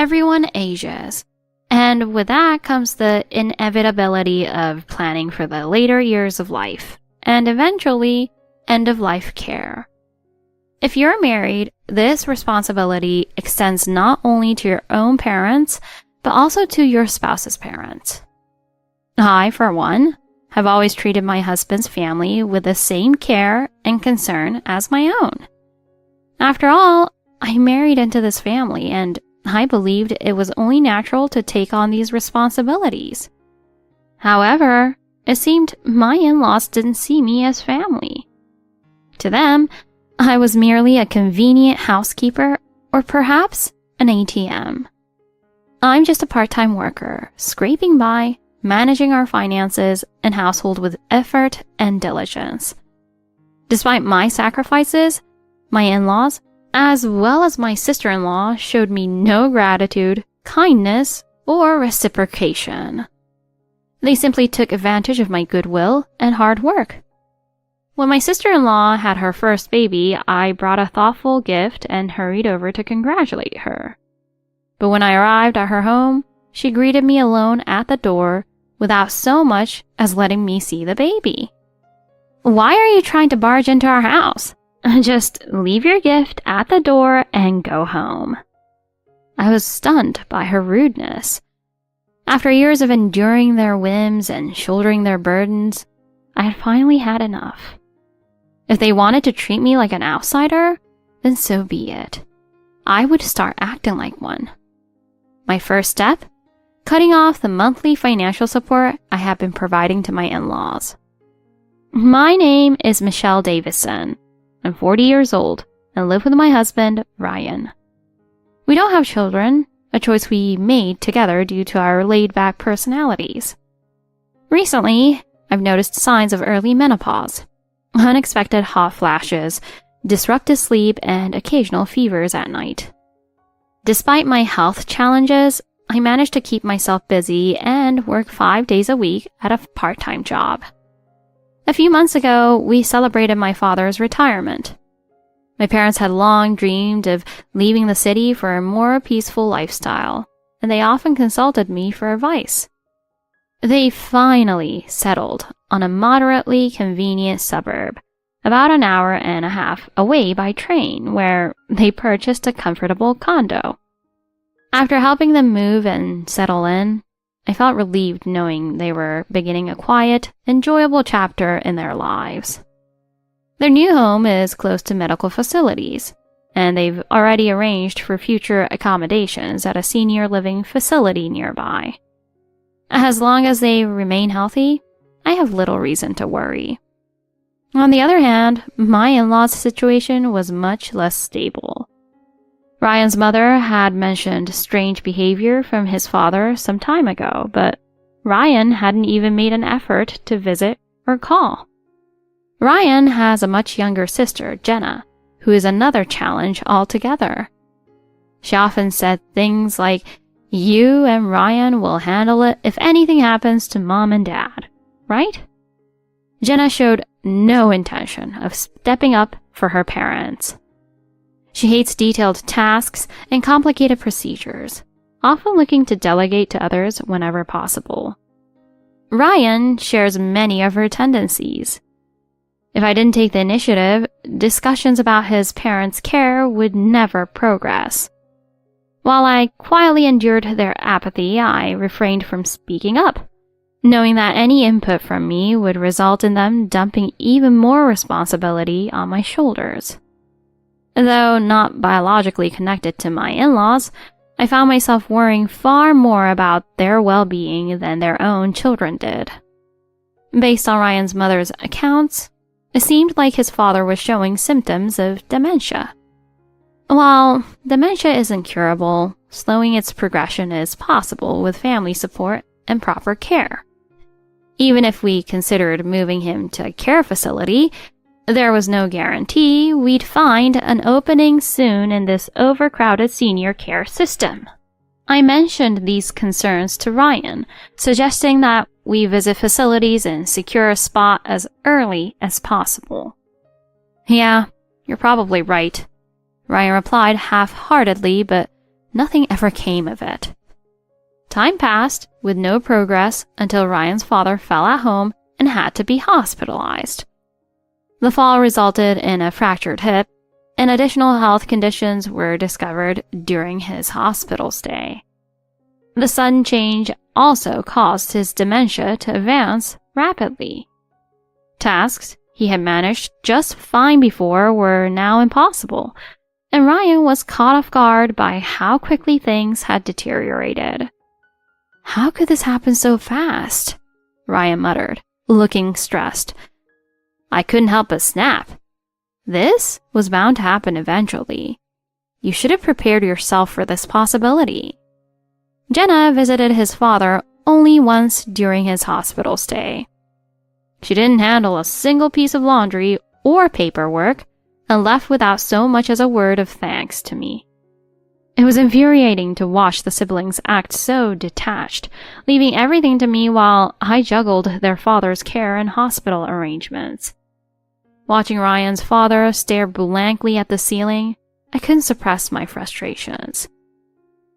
Everyone ages, and with that comes the inevitability of planning for the later years of life, and eventually, end-of-life care. If you're married, this responsibility extends not only to your own parents, but also to your spouse's parents. I, for one, have always treated my husband's family with the same care and concern as my own. After all, I married into this family, and I believed it was only natural to take on these responsibilities. However, it seemed my in-laws didn't see me as family. To them, I was merely a convenient housekeeper, or perhaps an ATM. I'm just a part-time worker, scraping by, managing our finances and household with effort and diligence. Despite my sacrifices, my in-laws, as well as my sister-in-law, showed me no gratitude, kindness, or reciprocation. They simply took advantage of my goodwill and hard work. When my sister-in-law had her first baby, I brought a thoughtful gift and hurried over to congratulate her. But when I arrived at her home, she greeted me alone at the door without so much as letting me see the baby. "Why are you trying to barge into our house? Just leave your gift at the door and go home." I was stunned by her rudeness. After years of enduring their whims and shouldering their burdens, I had finally had enough. If they wanted to treat me like an outsider, then so be it. I would start acting like one. My first step? Cutting off the monthly financial support I had been providing to my in-laws. My name is Michelle Davison. I'm 40 years old and live with my husband, Ryan. We don't have children, a choice we made together due to our laid-back personalities. Recently, I've noticed signs of early menopause, unexpected hot flashes, disrupted sleep, and occasional fevers at night. Despite my health challenges, I managed to keep myself busy and work 5 days a week at a part-time job. A few months ago, we celebrated my father's retirement. My parents had long dreamed of leaving the city for a more peaceful lifestyle, and they often consulted me for advice. They finally settled on a moderately convenient suburb, about an hour and a half away by train, where they purchased a comfortable condo. After helping them move and settle in, I felt relieved knowing they were beginning a quiet, enjoyable chapter in their lives. Their new home is close to medical facilities, and they've already arranged for future accommodations at a senior living facility nearby. As long as they remain healthy, I have little reason to worry. On the other hand, my in-laws' situation was much less stable. Ryan's mother had mentioned strange behavior from his father some time ago, but Ryan hadn't even made an effort to visit or call. Ryan has a much younger sister, Jenna, who is another challenge altogether. She often said things like, "You and Ryan will handle it if anything happens to Mom and Dad, right?" Jenna showed no intention of stepping up for her parents. She hates detailed tasks and complicated procedures, often looking to delegate to others whenever possible. Ryan shares many of her tendencies. If I didn't take the initiative, discussions about his parents' care would never progress. While I quietly endured their apathy, I refrained from speaking up, knowing that any input from me would result in them dumping even more responsibility on my shoulders. Though not biologically connected to my in-laws, I found myself worrying far more about their well-being than their own children did. Based on Ryan's mother's accounts, it seemed like his father was showing symptoms of dementia. While dementia isn't curable, slowing its progression is possible with family support and proper care. Even if we considered moving him to a care facility, there was no guarantee we'd find an opening soon in this overcrowded senior care system. I mentioned these concerns to Ryan, suggesting that we visit facilities and secure a spot as early as possible. "Yeah, you're probably right," Ryan replied half-heartedly, but nothing ever came of it. Time passed with no progress until Ryan's father fell at home and had to be hospitalized. The fall resulted in a fractured hip, and additional health conditions were discovered during his hospital stay. The sudden change also caused his dementia to advance rapidly. Tasks he had managed just fine before were now impossible, and Ryan was caught off guard by how quickly things had deteriorated. "How could this happen so fast?" Ryan muttered, looking stressed. I couldn't help but snap. This was bound to happen eventually. You should have prepared yourself for this possibility. Jenna visited his father only once during his hospital stay. She didn't handle a single piece of laundry or paperwork and left without so much as a word of thanks to me. It was infuriating to watch the siblings act so detached, leaving everything to me while I juggled their father's care and hospital arrangements. Watching Ryan's father stare blankly at the ceiling, I couldn't suppress my frustrations.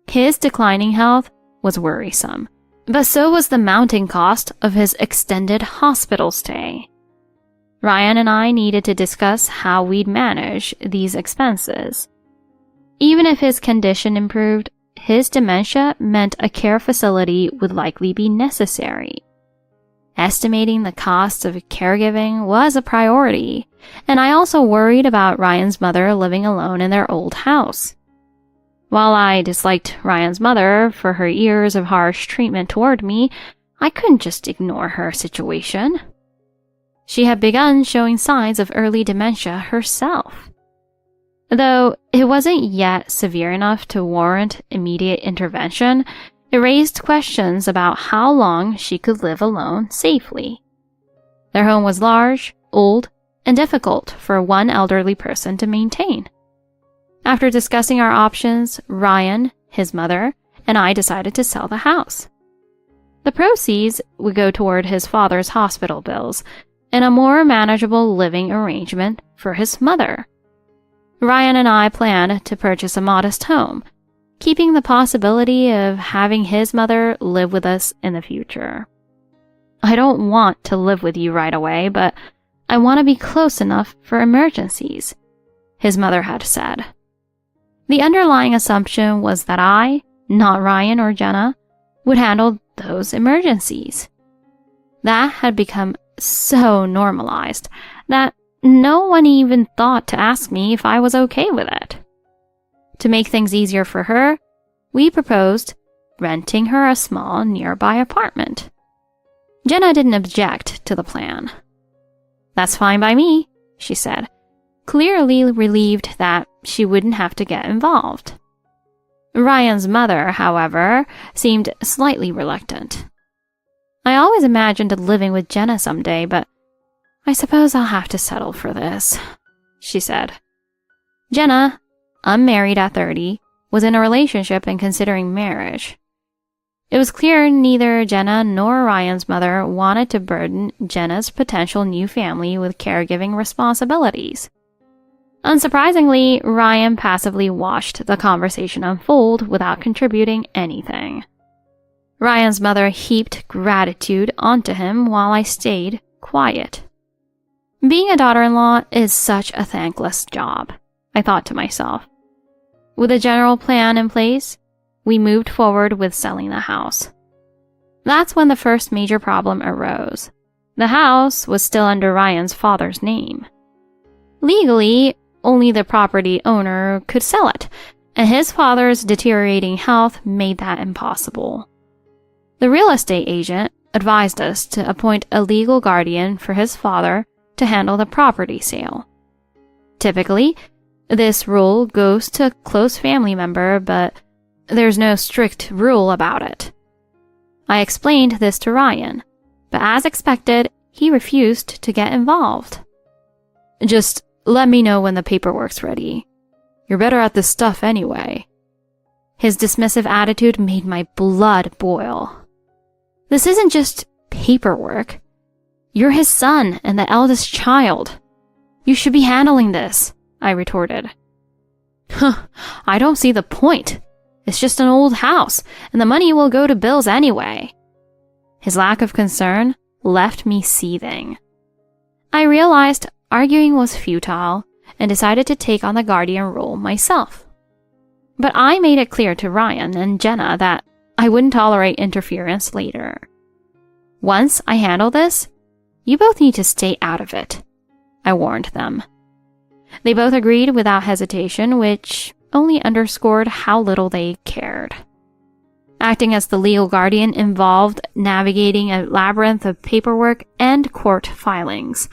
His declining health was worrisome, but so was the mounting cost of his extended hospital stay. Ryan and I needed to discuss how we'd manage these expenses. Even if his condition improved, his dementia meant a care facility would likely be necessary. Estimating the cost of caregiving was a priority, and I also worried about Ryan's mother living alone in their old house. While I disliked Ryan's mother for her years of harsh treatment toward me, I couldn't just ignore her situation. She had begun showing signs of early dementia herself. Though it wasn't yet severe enough to warrant immediate intervention, it raised questions about how long she could live alone safely. Their home was large, old, and difficult for one elderly person to maintain. After discussing our options, Ryan, his mother, and I decided to sell the house. The proceeds would go toward his father's hospital bills and a more manageable living arrangement for his mother. Ryan and I planned to purchase a modest home, keeping the possibility of having his mother live with us in the future. I don't want to live with you right away, but I want to be close enough for emergencies, his mother had said. The underlying assumption was that I, not Ryan or Jenna, would handle those emergencies. That had become so normalized that no one even thought to ask me if I was okay with it. To make things easier for her, we proposed renting her a small nearby apartment. Jenna didn't object to the plan. "That's fine by me," she said, clearly relieved that she wouldn't have to get involved. Ryan's mother, however, seemed slightly reluctant. "I always imagined living with Jenna someday, but I suppose I'll have to settle for this," she said. Jenna, unmarried at 30, was in a relationship and considering marriage. It was clear neither Jenna nor Ryan's mother wanted to burden Jenna's potential new family with caregiving responsibilities. Unsurprisingly, Ryan passively watched the conversation unfold without contributing anything. Ryan's mother heaped gratitude onto him while I stayed quiet. Being a daughter-in-law is such a thankless job, I thought to myself. With a general plan in place, we moved forward with selling the house. That's when the first major problem arose. The house was still under Ryan's father's name. Legally, only the property owner could sell it, and his father's deteriorating health made that impossible. The real estate agent advised us to appoint a legal guardian for his father to handle the property sale. Typically, this role goes to a close family member, but there's no strict rule about it. I explained this to Ryan, but as expected, he refused to get involved. "Just let me know when the paperwork's ready. You're better at this stuff anyway." His dismissive attitude made my blood boil. "This isn't just paperwork. You're his son and the eldest child. You should be handling this," I retorted. "I don't see the point," It's just an old house, and the money will go to bills anyway. His lack of concern left me seething. I realized arguing was futile and decided to take on the guardian role myself. But I made it clear to Ryan and Jenna that I wouldn't tolerate interference later. Once I handle this, you both need to stay out of it, I warned them. They both agreed without hesitation, which only underscored how little they cared. Acting as the legal guardian involved navigating a labyrinth of paperwork and court filings.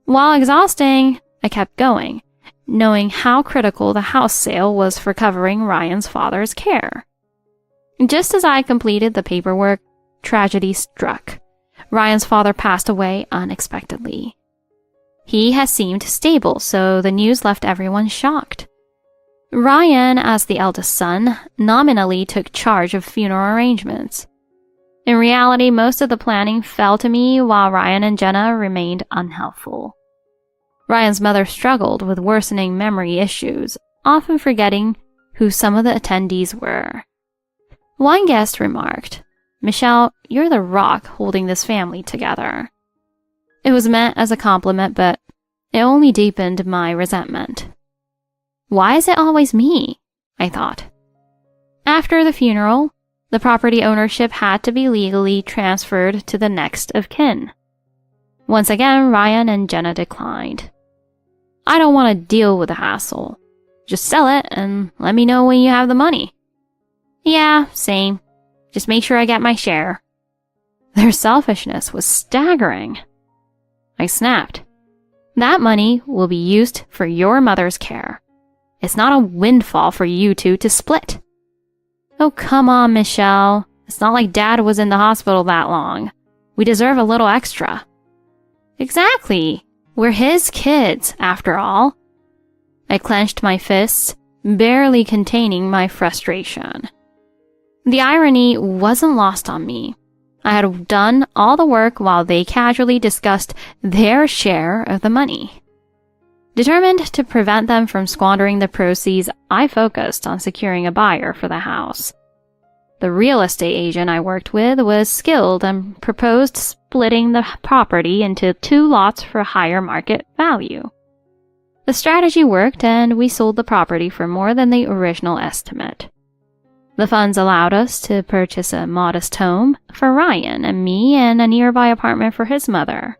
While exhausting, I kept going, knowing how critical the house sale was for covering Ryan's father's care. Just as I completed the paperwork, tragedy struck. Ryan's father passed away unexpectedly. He has seemed stable, so the news left everyone shocked. Ryan, as the eldest son, nominally took charge of funeral arrangements. In reality, most of the planning fell to me while Ryan and Jenna remained unhelpful. Ryan's mother struggled with worsening memory issues, often forgetting who some of the attendees were. One guest remarked, "Michelle, you're the rock holding this family together." It was meant as a compliment, but it only deepened my resentment. Why is it always me? I thought. After the funeral, the property ownership had to be legally transferred to the next of kin. Once again, Ryan and Jenna declined. I don't want to deal with the hassle. Just sell it and let me know when you have the money. Yeah, same. Just make sure I get my share. Their selfishness was staggering. I snapped. That money will be used for your mother's care. It's not a windfall for you two to split. Oh, come on, Michelle. It's not like Dad was in the hospital that long. We deserve a little extra. Exactly. We're his kids, after all. I clenched my fists, barely containing my frustration. The irony wasn't lost on me. I had done all the work while they casually discussed their share of the money. Determined to prevent them from squandering the proceeds, I focused on securing a buyer for the house. The real estate agent I worked with was skilled and proposed splitting the property into 2 lots for higher market value. The strategy worked, and we sold the property for more than the original estimate. The funds allowed us to purchase a modest home for Ryan and me and a nearby apartment for his mother.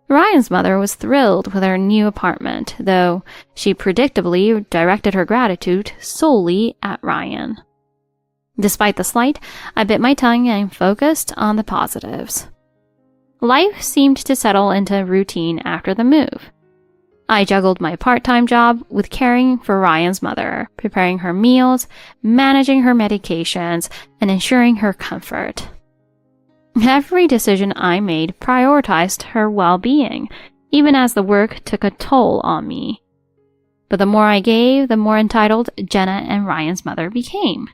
Ryan's mother was thrilled with her new apartment, though she predictably directed her gratitude solely at Ryan. Despite the slight, I bit my tongue and focused on the positives. Life seemed to settle into routine after the move. I juggled my part-time job with caring for Ryan's mother, preparing her meals, managing her medications, and ensuring her comfort. Every decision I made prioritized her well-being, even as the work took a toll on me. But the more I gave, the more entitled Jenna and Ryan's mother became.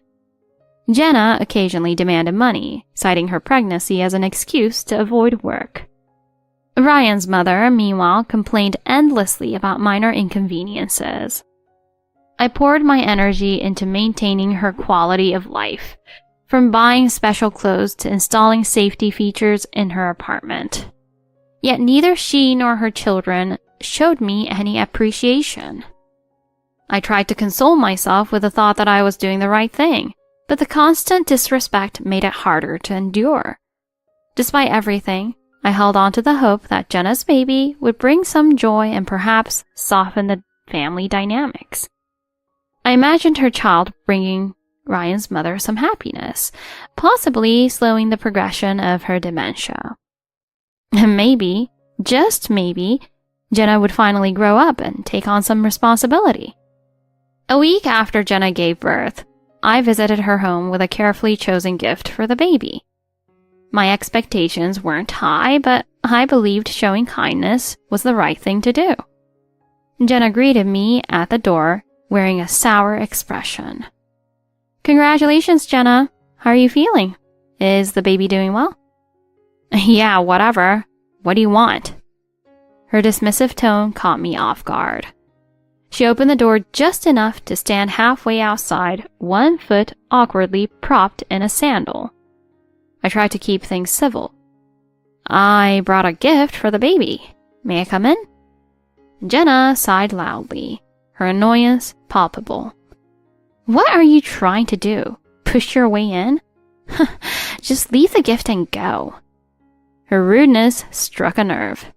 Jenna occasionally demanded money, citing her pregnancy as an excuse to avoid work. Ryan's mother, meanwhile, complained endlessly about minor inconveniences. I poured my energy into maintaining her quality of life, from buying special clothes to installing safety features in her apartment. Yet neither she nor her children showed me any appreciation. I tried to console myself with the thought that I was doing the right thing, but the constant disrespect made it harder to endure. Despite everything, I held on to the hope that Jenna's baby would bring some joy and perhaps soften the family dynamics. I imagined her child bringing Ryan's mother some happiness, possibly slowing the progression of her dementia. And maybe, just maybe, Jenna would finally grow up and take on some responsibility. A week after Jenna gave birth, I visited her home with a carefully chosen gift for the baby. My expectations weren't high, but I believed showing kindness was the right thing to do. Jenna greeted me at the door, wearing a sour expression. Congratulations, Jenna. How are you feeling? Is the baby doing well? Yeah, whatever. What do you want? Her dismissive tone caught me off guard. She opened the door just enough to stand halfway outside, one foot awkwardly propped in a sandal. I tried to keep things civil. "I brought a gift for the baby. May I come in?" Jenna sighed loudly, her annoyance palpable. "What are you trying to do? Push your way in? Just leave the gift and go." Her rudeness struck a nerve.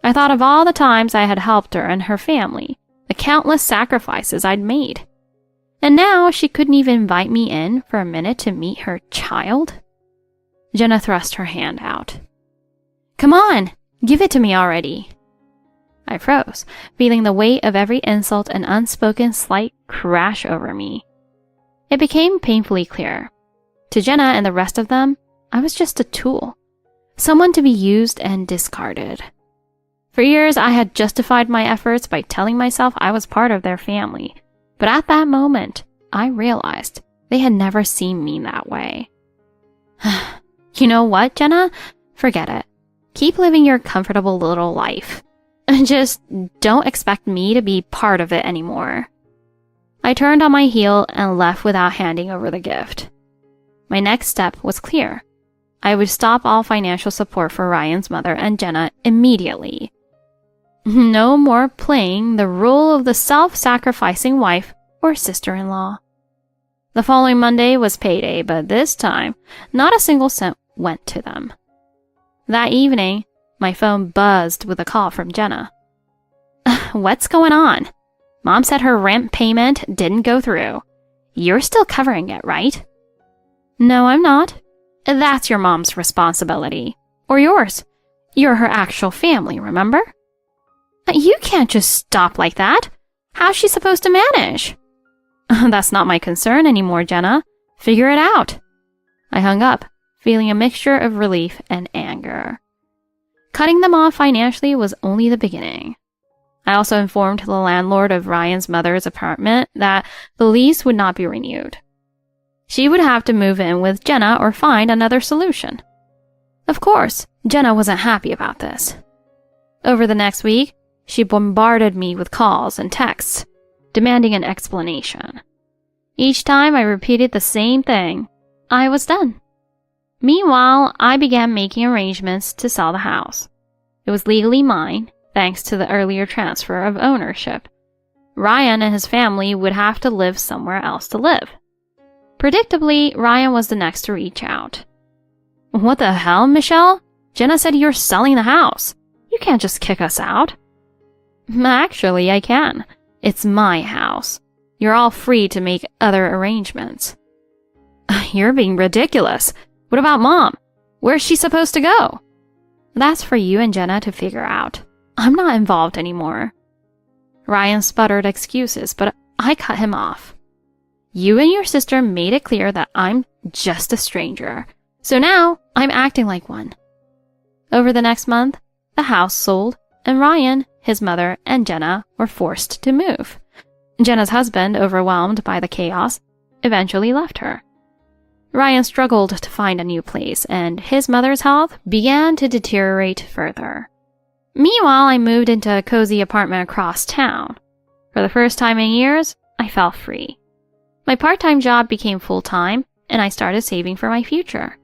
I thought of all the times I had helped her and her family, the countless sacrifices I'd made. And now she couldn't even invite me in for a minute to meet her child? Jenna thrust her hand out. "Come on, give it to me already." I froze, feeling the weight of every insult and unspoken slight crash over me. It became painfully clear. To Jenna and the rest of them, I was just a tool, someone to be used and discarded. For years, I had justified my efforts by telling myself I was part of their family, but at that moment, I realized they had never seen me that way. You know what, Jenna? Forget it. Keep living your comfortable little life. Just don't expect me to be part of it anymore. I turned on my heel and left without handing over the gift. My next step was clear. I would stop all financial support for Ryan's mother and Jenna immediately. No more playing the role of the self-sacrificing wife or sister-in-law. The following Monday was payday, but this time, not a single cent went to them. That evening, my phone buzzed with a call from Jenna. "What's going on? Mom said her rent payment didn't go through. You're still covering it, right?" "No, I'm not. That's your mom's responsibility. Or yours. You're her actual family, remember?" "You can't just stop like that. How's she supposed to manage?" "That's not my concern anymore, Jenna. Figure it out." I hung up, feeling a mixture of relief and anger. Cutting them off financially was only the beginning. I also informed the landlord of Ryan's mother's apartment that the lease would not be renewed. She would have to move in with Jenna or find another solution. Of course, Jenna wasn't happy about this. Over the next week, she bombarded me with calls and texts, demanding an explanation. Each time I repeated the same thing, I was done. Meanwhile, I began making arrangements to sell the house. It was legally mine, thanks to the earlier transfer of ownership. Ryan and his family would have to live somewhere else to live. Predictably, Ryan was the next to reach out. "What the hell, Michelle? Jenna said you're selling the house. You can't just kick us out." "Actually, I can. It's my house. You're all free to make other arrangements." "You're being ridiculous. What about Mom? Where's she supposed to go?" "That's for you and Jenna to figure out. I'm not involved anymore." Ryan sputtered excuses, but I cut him off. "You and your sister made it clear that I'm just a stranger, so now I'm acting like one." Over the next month, the house sold, and Ryan, his mother, and Jenna were forced to move. Jenna's husband, overwhelmed by the chaos, eventually left her. Ryan struggled to find a new place, and his mother's health began to deteriorate further. Meanwhile, I moved into a cozy apartment across town. For the first time in years, I felt free. My part-time job became full-time, and I started saving for my future.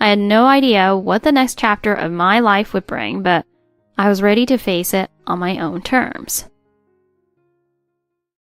I had no idea what the next chapter of my life would bring, but I was ready to face it on my own terms.